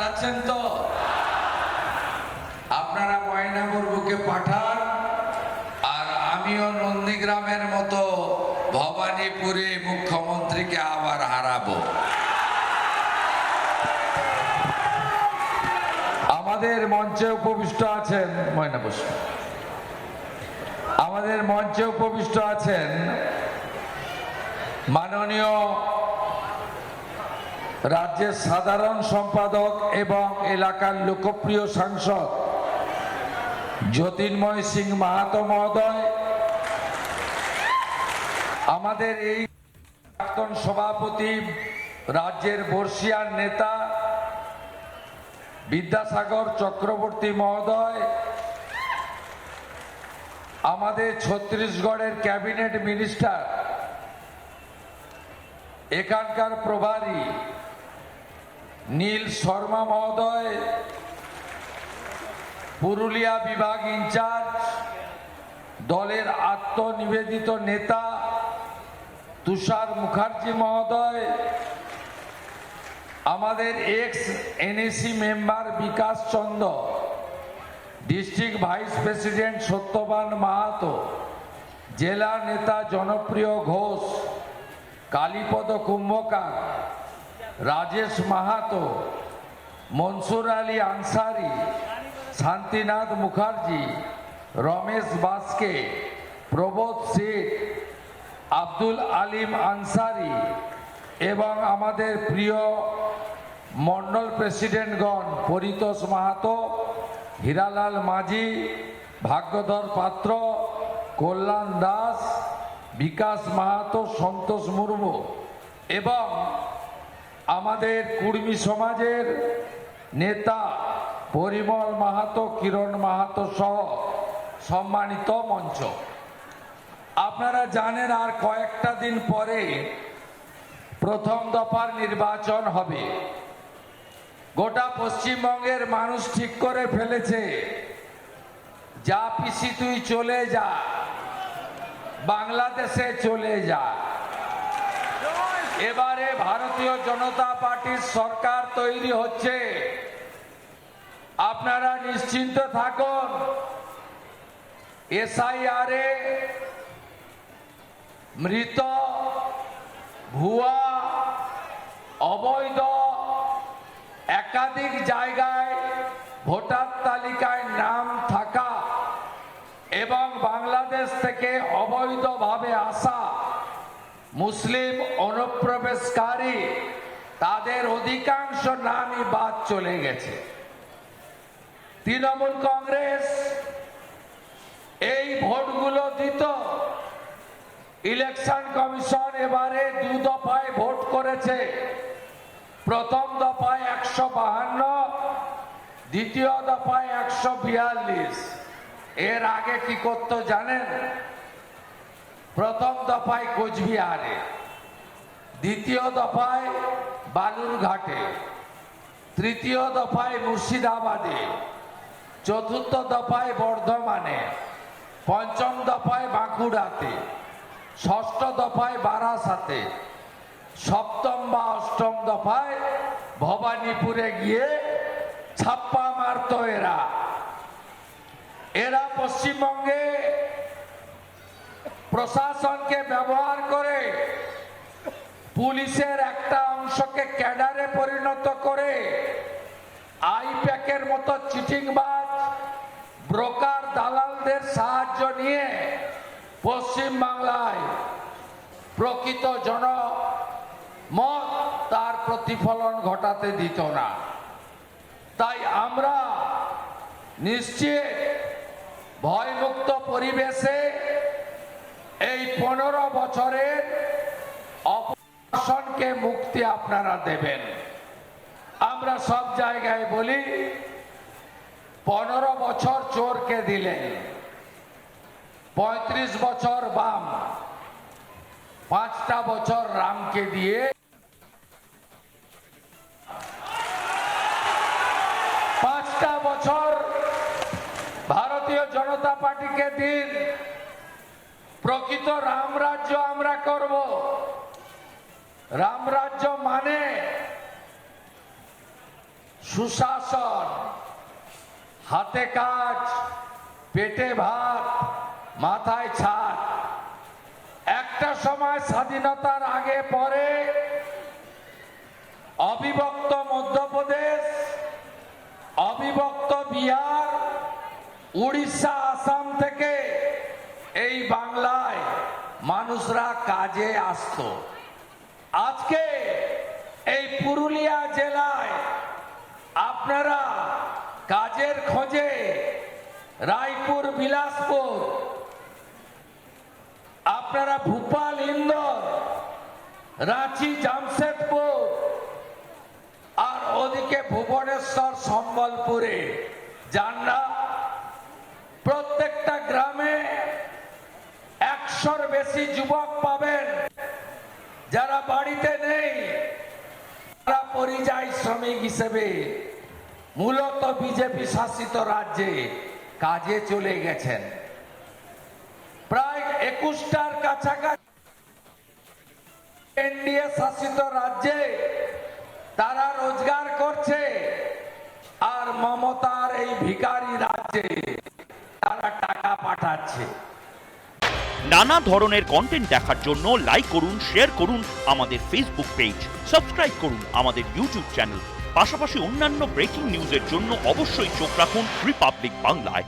পাঠাচ্ছেন তো? আপনারা ময়নামুরগুকে পাঠান, আর আমিও নন্দীগ্রামের মতো ভবানীপুরে মুখ্যমন্ত্রীকে আবার হারাবো। আমাদের মঞ্চে উপবিষ্ট আছেন আমাদের মঞ্চে উপবিষ্ট আছেন মাননীয় রাজ্যের সাধারণ সম্পাদক এবং এলাকার লোকপ্রিয় সাংসদ জ্যোতির্ময় সিং মাহাতো মহোদয়, আমাদের এই প্রাক্তন সভাপতি রাজ্যের বর্ষিয়ান নেতা বিদ্যাসাগর চক্রবর্তী মহোদয়, আমাদের ছত্তিশগড়ের ক্যাবিনেট মিনিস্টার, এখানকার প্রভারী নীল শর্মা মহোদয়, পুরুলিয়া বিভাগ ইনচার্জ দলের আত্মনিবেদিত নেতা তুষার মুখার্জি মহোদয়, আমাদের এক্স এনএসি মেম্বার বিকাশ চন্দ্র, ডিস্ট্রিক্ট ভাইস প্রেসিডেন্ট সত্যবান মাহাতো, জেলা নেতা জনপ্রিয় ঘোষ, কালীপদ কুম্ভকার, রাজেশ মাহাতো, মনসুর আলী আনসারি, শান্তিনাথ মুখার্জি, রমেশ বাস্কে, প্রবোধ শেখ, আব্দুল আলিম আনসারি এবং আমাদের প্রিয় মন্ডল প্রেসিডেন্টগণ পরিতোষ মাহাতো, হীরালাল মাঝি, ভাগ্যধর পাত্র, কল্যাণ দাস, বিকাশ মাহাতো, সন্তোষ মুর্মু এবং আমাদের কুর্মী সমাজের নেতা পরিমল মাহাতো, কিরণ মাহাতো সহ সম্মানিত মঞ্চ। আপনারা জানেন আর কয়েকটা দিন পরে প্রথম দফার নির্বাচন হবে। গোটা পশ্চিমবঙ্গের মানুষ ঠিক করে ফেলেছে, যা পিসি তুই চলে যা, বাংলাদেশে চলে যা। এবারে ভারতীয় জনতা পার্টির সরকার তৈরি হচ্ছে। আপনারা নিশ্চিন্ত থাকুন, এসআইআর এ মৃত, ভুয়া, অবৈধ একাধিক জায়গায় ভোটার তালিকায় নাম থাকা এবং বাংলাদেশ থেকে অবৈধভাবে আসা মুসলিম অনুপ্রবেশকারী, তাদের অধিকাংশ নামই বাদ চলে গেছে। তৃণমূল কংগ্রেস এই ভোটগুলো দিত। ইলেকশন কমিশন এবারে 2 দফায় ভোট করেছে। প্রথম দফায় 152, দ্বিতীয় দফায় 142। এর আগে কি করতো জানেন? প্রথম দফায় কোচবিহারে, দ্বিতীয় দফায় বালুরঘাটে, তৃতীয় দফায় মুর্শিদাবাদে, চতুর্থ দফায় বর্ধমানে, পঞ্চম দফায় বাঁকুড়াতে, ষষ্ঠ দফায় বারাসাতে, সপ্তম বা অষ্টম দফায় ভবানীপুরে গিয়ে ছাপ্পা মারত। এরা পশ্চিমবঙ্গে প্রশাসনকে ব্যবহার করে পুলিশের একটা অংশকে ক্যাডারে পরিণত করে আইপ্যাকের মতো চিটিংবাজ ব্রোকার দালালদের সাহায্য নিয়ে পশ্চিম বাংলায় প্রকৃত জনমত তার প্রতিফলন ঘটাতে দিত না। তাই আমরা নিশ্চিত ভয়মুক্ত পরিবেশে এই 15 বছরের অপশাসনকে মুক্তি আপনারা দেবেন। আমরা সব জায়গায় বলি 15 বছর চোরকে দিলেন, 35 বছর বাম, 5টা বছর রামকে দিয়ে 5টা বছর ভারতীয় জনতা পার্টিকে দিন। প্রকৃত রাম রাজ্য আমরা করব। রাম রাজ্য মানে সুশাসন, হাতে কাজ, পেটে ভাত, মাথায় ছাদ। একটা সময় স্বাধীনতার আগে পরে অবিভক্ত মধ্যপ্রদেশ, অবিভক্ত বিহার, উড়িষ্যা, আসাম থেকে এই বাংলায় মানুষরা কাজে আসতো। আজকে এই পুরুলিয়া জেলায় আপনারা কাজের খোঁজে রায়পুর, বিলাসপুর, আপনারা ভোপাল, ইন্দোর, রাঁচি, জামশেদপুর আর ওদিকে ভুবনেশ্বর, সম্বলপুরে যান না। প্রত্যেকটা গ্রামে 100-র বেশি যুবক পাবেন যারা বাড়িতে নেই, তারা পরিযায়ী শ্রমিক হিসেবে মূলত বিজেপি শাসিত রাজ্যে কাজে চলে গেছেন। প্রায় 21টার কাছাকাছি এনডিএ শাসিত রাজ্যে তারা রোজগার করছে, আর মমতার এই ভিখারি রাজ্যে তারা টাকা পাঠাচ্ছে। নানা ধরনের কন্টেন্ট দেখার জন্য লাইক করুন, শেয়ার করুন আমাদের ফেসবুক পেজ, সাবস্ক্রাইব করুন আমাদের ইউটিউব চ্যানেল। পাশাপাশি অন্যান্য ব্রেকিং নিউজের জন্য অবশ্যই চোখ রাখুন রিপাবলিক বাংলায়।